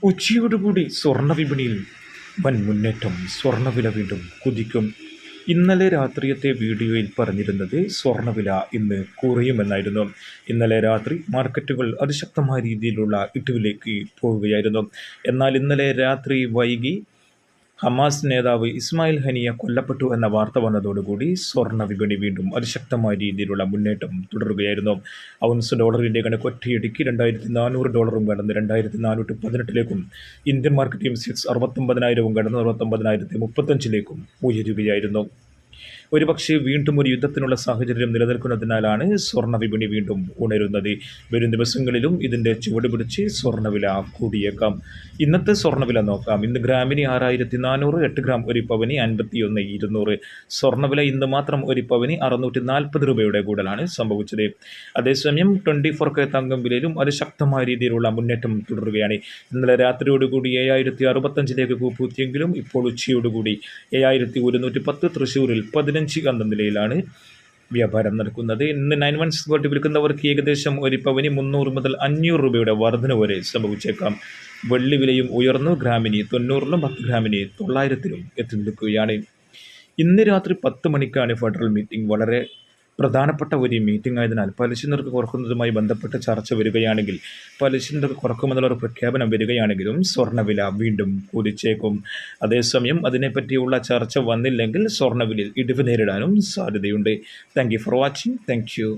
ഉച്ചയോടുകൂടി സ്വർണ്ണ വിപണിയിൽ വൻ മുന്നേറ്റം. സ്വർണ്ണവില വീണ്ടും കുതിക്കും. ഇന്നലെ രാത്രിയത്തെ വീഡിയോയിൽ പറഞ്ഞിരുന്നത് സ്വർണ്ണവില ഇന്ന് കുറയുമെന്നായിരുന്നു. ഇന്നലെ രാത്രി മാർക്കറ്റുകൾ അതിശക്തമായ രീതിയിലുള്ള ഇടിവിലേക്ക് പോവുകയായിരുന്നു. എന്നാൽ ഇന്നലെ രാത്രി വൈകി ഹമാസ് നേതാവ് ഇസ്മായിൽ ഹനിയ കൊല്ലപ്പെട്ടു എന്ന വാർത്ത വന്നതോടുകൂടി സ്വർണ്ണ വിപണി വീണ്ടും അതിശക്തമായ രീതിയിലുള്ള മുന്നേറ്റം തുടരുകയായിരുന്നു. ഔൺസ് ഡോളറിൻ്റെ കണക്ക് ഒറ്റയടിക്ക് $2,400 കടന്ന് 2,418 ഇന്ത്യൻ മാർക്കറ്റ് സെൻസെക്സ് 69,000 കടന്ന് 69,035 ഉയരുകയായിരുന്നു. ഒരുപക്ഷെ വീണ്ടും ഒരു യുദ്ധത്തിനുള്ള സാഹചര്യം നിലനിൽക്കുന്നതിനാലാണ് സ്വർണ്ണ വിപണി വീണ്ടും ഉണരുന്നത്. വരും ദിവസങ്ങളിലും ഇതിൻ്റെ ചുവട് പിടിച്ച് സ്വർണ്ണവില കൂടിയേക്കാം. ഇന്നത്തെ സ്വർണ്ണവില നോക്കാം. ഇന്ന് ഗ്രാമിന് 6,400, 8 ഗ്രാം ഒരു പവന് 51,200. സ്വർണ്ണവില ഇന്ന് മാത്രം ഒരു പവന് 640 രൂപയുടെ കൂടുതലാണ് സംഭവിച്ചത്. അതേസമയം 24K തങ്കം വിലയിലും അതിശക്തമായ രീതിയിലുള്ള മുന്നേറ്റം തുടരുകയാണ്. ഇന്നലെ രാത്രിയോടുകൂടി 7,065 കൂപ്പുത്തിയെങ്കിലും ഇപ്പോൾ ഉച്ചയോടുകൂടി 7,110 തൃശ്ശൂരിൽ 15 എന്ന നിലയിലാണ് വ്യാപാരം നടക്കുന്നത്. ഇന്ന് 916 ഗോൾഡ് വിൽക്കുന്നവർക്ക് ഏകദേശം ഒരു പവന് 300 മുതൽ 500 രൂപയുടെ വർധന വരെ സംഭവിച്ചേക്കാം. വെള്ളി വിലയും ഉയർന്നു. ഗ്രാമിന് 90-ലും 10 ഗ്രാമിന് 900-ലും എത്തി നിൽക്കുകയാണ്. ഇന്ന് രാത്രി 10 മണിക്കാണ് ഫെഡറൽ മീറ്റിംഗ്. വളരെ പ്രധാനപ്പെട്ട ഒരു മീറ്റിംഗ് ആയതിനാൽ പലിശ നിരക്ക് കുറക്കുന്നതുമായി ബന്ധപ്പെട്ട് ചർച്ച വരികയാണെങ്കിൽ, പലിശ നിരക്ക് കുറക്കുമെന്നുള്ള ഒരു പ്രഖ്യാപനം വരികയാണെങ്കിലും സ്വർണ്ണവില വീണ്ടും കുതിച്ചേക്കും. അതേസമയം അതിനെപ്പറ്റിയുള്ള ചർച്ച വന്നില്ലെങ്കിൽ സ്വർണ്ണവിലയിൽ ഇടിവ് നേരിടാനും സാധ്യതയുണ്ട്. Thank you for watching. Thank you.